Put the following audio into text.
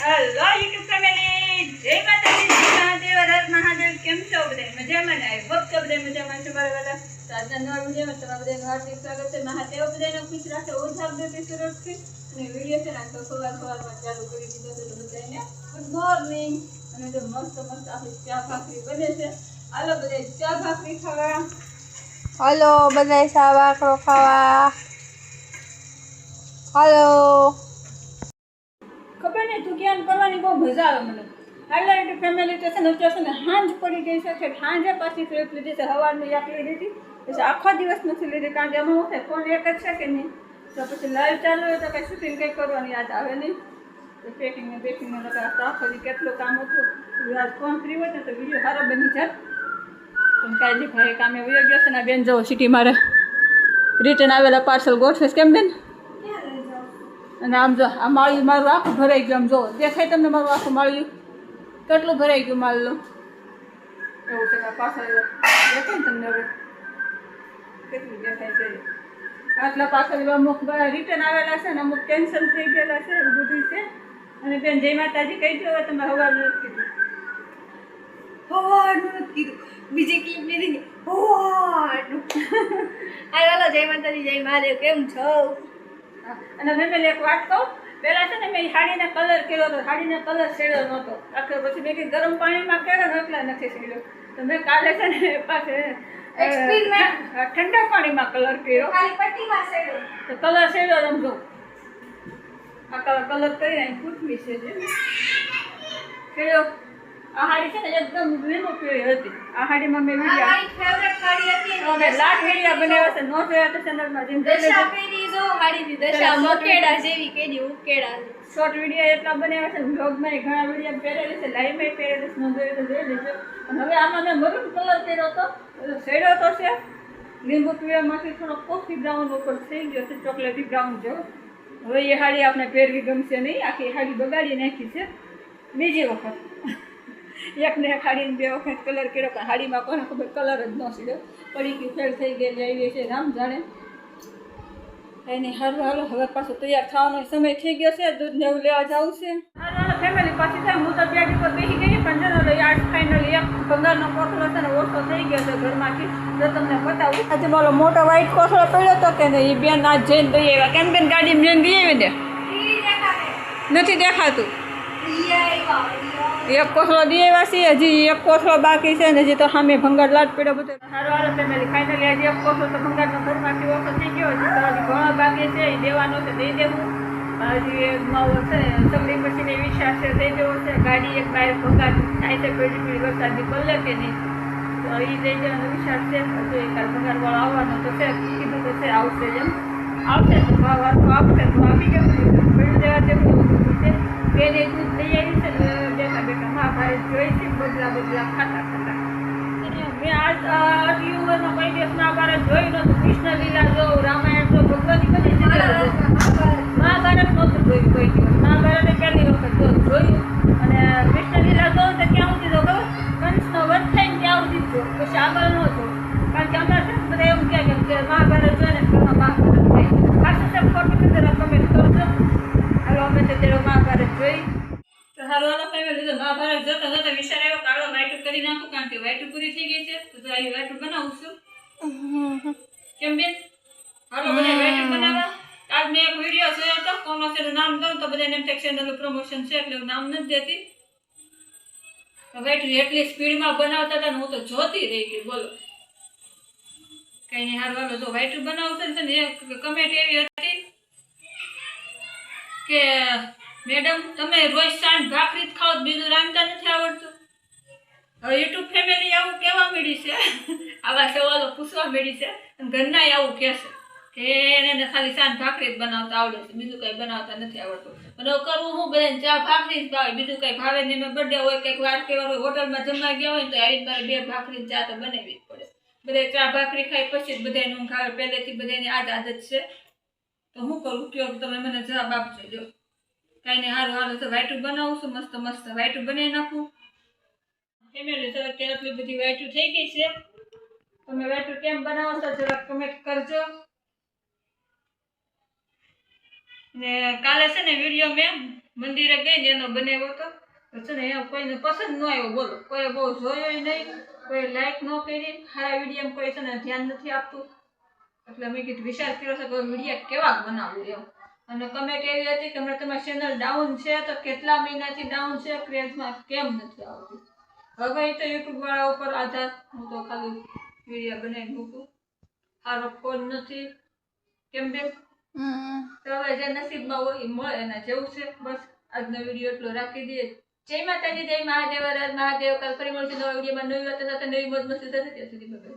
Hello YouTube family, જય માતાજી, જય મહાદેવ, હર મહાદેવ. કેમ છો બધા? મજામાં ને? આઈ હોપ કે બધા મજામાં છો. મારા બધા આજના નવા વિડીયોમાં તમારા બધાનું હાર્દિક સ્વાગત છે. મહાદેવ બધાને ખુશ રાખે, ઓછા બધી સુરતથી. અને વિડીયો છે ને તો સવારમાં ચાલુ કરી દીધો છે તો બધાને ગુડ મોર્નિંગ. અને જો મસ્ત મસ્ત આપણી ચા ભાખરી બને છે. હાલો બધા ચા ભાખરી ખાવા. હલો બધા ચા ભાખરો ખાવા. હલો ખબર નહીં તું ક્યાં કરવાની બહુ મજા આવે મને. હાઈલાઇટ ફેમિલી તો છે ને અત્યારે છે ને હાંજ પડી ગઈ છે. હાંજે પાછી ટ્રીપ લીધી છે. સવારની એક લીધી હતી, પછી આખો દિવસ નથી લીધી કારણ કે એમાં શું થાય, ફોન એક જ છે કે નહીં, તો પછી લાઈવ ચાલુ હોય તો કંઈ શૂટિંગ કંઈ કરવાની યાદ આવે નહીં. તો પેકિંગને બેકિંગને આખો દી કેટલું કામ હતું. આજ ફોન ફ્રી હોય ને તો વિડીયો સારો બની જાય. પણ કાંઈ ભાઈ કામે વયો ગયો છે ને બેન જવો સિટી મારે રિટર્ન આવેલા પાર્સલ ગોઠવે કેમ બેન? અને આમ જો આ માળિયું મારું આખું ભરાઈ ગયું. આમ જો દેખાય તમને મારું આખું માળિયું કેટલું ભરાઈ ગયું માલનું એવું છે. પાછળ દેખાય ને તમને હવે કેટલું દેખાય છે. આટલા પાછળ અમુક રિટર્ન આવેલા છે ને અમુક કેન્સલ થઈ ગયેલા છે, એવું બધું છે. અને બેન જય માતાજી કહી દો. તમે હવાનું નથી કીધું, હવાનું નથી કીધું, બીજી ક્લિપ લીધી હવાનું. હાલો જય માતાજી, જય મહાદેવ. કેમ છો? અને ફેમિલી એક વાત કહું, પહેલાં છે ને મેં સાડીને કલર કર્યો હતો, સાડીને કલર શેડ્યો નહોતો આખો. પછી મેં કંઈ ગરમ પાણીમાં કર્યો ને એટલા નથી શેડ્યો. તો મેં કાલે છે ને પાસે ઠંડા પાણીમાં કલર કર્યો, તો કલર શેડ્યો. સમજો આ કલર કરીને ફૂટવી છે જે શેડ્યો. આ સાડી છે ને એકદમ લીંબુ પીળી હતી. આ સાડીમાં મેં વિડીયો લાટ વિડીયો બનાવ્યા છે. નો જોયા તો ચેનલમાં જેમ શોર્ટ વિડીયો એટલા બનાવ્યા છે. બ્લોગમાં ઘણા વિડીયો પહેરેલી છે, લાઈવમાં પહેરેલી છે. નો જોયું તો જોઈ લેજો. અને હવે આમાં મેં મરૂન કલર કર્યો હતો, શેડ્યો તો છે લીંબુ પીળામાંથી થોડો કોફી બ્રાઉન ઉપર થઈ ગયો છે, ચોકલેટી બ્રાઉન જેવો. હવે એ સાડી આપણે પહેરવી ગમશે નહીં. આખી સાડી બગાડી નાખી છે બીજી વખત. એકને સાડીને બે વખત કલર કર્યો પણ સાડીમાં કોને ખબર કલર જ ન સીડ્યો. પડી ગઈ ફેલ થઈ ગયેલી આવી છે, રામ જાણે. એની હારું હાલો હવે પાછું તૈયાર થવાનો સમય થઈ ગયો છે. દૂધ ને એવું લેવા જવું છે. હાલો ફેમિલી પાછી થાય. હું તો બેડ ઉપર બેસી ગઈ પણ જનો યાદ ફાઇનલી એક ભંગારનો કોથળો છે ને ઓછો થઈ ગયો છે ઘરમાંથી. જો તમને બતાવું, આજે મારો મોટો વ્હાઈટ કોથળો પડ્યો હતો કે નહીં, એ બેન આજ જઈને દઈ આવ્યા. કેમ બેન ગાડી જઈને દઈ આવી દે નથી દેખાતું. એક કોથળો દઈ આવ્યા છે, હજી એક કોથળો બાકી છે ને હજી તો સામે ભંગાર લાટ પડ્યો બધો. સારું હાલો ફેમિલી ફાઇનલી હજી એક કોથળો તો ભંગારનો ઘરમાંથી ઓછો થઈ ગયો. હજી તો હજી ઘણો બાકી છે, એ દેવાનો છે, દઈ દેવું. હજી નવો છે સગડી મશીન એ વિશ્વાસ છે, દઈ દેવો છે. ગાડી એક બહાર ભંગાર થાય છે, પેઢી પેઢી વરસાદની બદલે કે નહીં, તો એ દઈ દેવાનો વિશ્વાસ છે. હજુ એક ભંગારવાળો આવવાનો તો છે, કીધું તો છે આવશે. એમ આવશે તો ભાવ વાતો આપશે તો આપી ગયો. પેઢી દેવા જેવું છે. બેને દૂધ લઈ આવી છે ને બેઠા બેઠા મહાભારત જોઈ છે, બદલા બદલા ખાતા ખાતા. મેં આજ અતિ ઉંમરમાં કઈ દિવસ મહાભારત જોયું નહોતું. કૃષ્ણ લીલા જોઉં, રામાયણ જો ભગવતી બધી મહાભારત નહોતું જોયું કોઈ દિવસ. મહાભારત પહેલી વખત જોયું. અને કૃષ્ણ લીલા જોઉં તો ક્યાં સુધી જો ખબર, કંસનો વધ થાય ને ત્યાં સુધી જો, પછી આગળ ન જો. કારણ કે અમારે છે બધા એવું કહે કે મહાભારત જોઈને ઘરમાં મહાભારત થાય. ખાસું છે ખોટું છે જરા કમેન્ટ કરજો. હાલો અમે તો તેરો મહાભારત જોઈ. તો હાલો હાલો ફેમિલી તો મહાભારત જોતા જોતા વિચાર આવ્યો કે હાલો વાઈટું કરી નાખું કારણ કે વાઈટું પૂરી થઈ ગઈ છે. તો આવી વાઈટું બનાવું છું. કેમ બેન? હાલો બધા વાઈટું બનાવવા. આજ મેં એક વિડીયો જોયો હતો, કોમર્સનું નામ દઉં તો બધાને એમ થાય ચેનલનું પ્રમોશન છે એટલે હું નામ નથી દેતી. વાઈટું એટલી સ્પીડમાં બનાવતા હતા ને હું તો જોતી રહી ગઈ. બોલો કઈ નહીં. હારું હાલો જો વાઈટું બનાવશે ને એક કમેન્ટ એવી હતી કે મેડમ તમે રોજ સાંજ ભાખરી જ ખાઓ, બીજું રાંધતા નથી આવડતું. હવે યુટ્યુબ ફેમિલી આવું કહેવા મળી છે, આવા સવાલો પૂછવા મળી છે. અને ઘરના આવું કહેશે કે એને ખાલી સાંજ ભાખરી જ બનાવતા આવડે છે, બીજું કંઈ બનાવતા નથી આવડતું. અને કરવું હું બધાને ચા ભાખરી જ ભાવે, બીજું કંઈ ભાવે નહીં. મેં બર્થડે હોય કંઈક વાર તહેવાર હોય, હોટલમાં જમવા ગયા હોય તો આવી મારે બે ભાખરી ચા તો બનાવવી જ પડે. બધા ચા ભાખરી ખાઈ પછી જ બધાને ઊંઘ આવે. પહેલેથી બધાની આદત છે. તો હું કરું કયો તમે મને જવાબ આપજો. જો કાંઈ નહીં. સારું હારું તો વાઈટું બનાવું છું. મસ્ત મસ્ત વાઈટું બનાવી નાખું. ફેમિલી તો અત્યારે આટલી બધી વાઈટું થઈ ગઈ છે. તમે વાઈટું કેમ બનાવો છો જરા કમેન્ટ કરજો. ને કાલે છે ને વિડીયો મેં મંદિરે ગઈ ને એનો બનાવ્યો હતો તો છે ને એમ કોઈને પસંદ ન આવ્યો બોલો કોઈ બહુ જોયો નહીં કોઈ લાઈક ન કરી સારા વિડીયો કોઈ છે ને ધ્યાન નથી આપતું એટલે મેં કીધું વિચાર કર્યો છે કે વિડીયો કેવા બનાવવું એમ અને કમેન્ટ એવી હતી કે હમણાં તમારી ચેનલ ડાઉન છે તો કેટલા મહિનાથી ડાઉન છે ક્રેઝમાં કેમ નથી આવતી હવે તો યુટ્યુબ વાળા ઉપર આધાર હું તો ખાલી વિડીયો બનાવી મૂકું સારો ફોન નથી કેમ બેન તો હવે જે નસીબમાં હોય એ મળે એના જેવું છે બસ આજનો વિડીયો એટલો રાખી દઈએ જય માતાજી જય મહાદેવ રાજ મહાદેવ કાલ ફરી મળશું નવા વિડીયોમાં નવી વાત સાથે નવી મોજ મસ્તી સાથે ત્યાં સુધી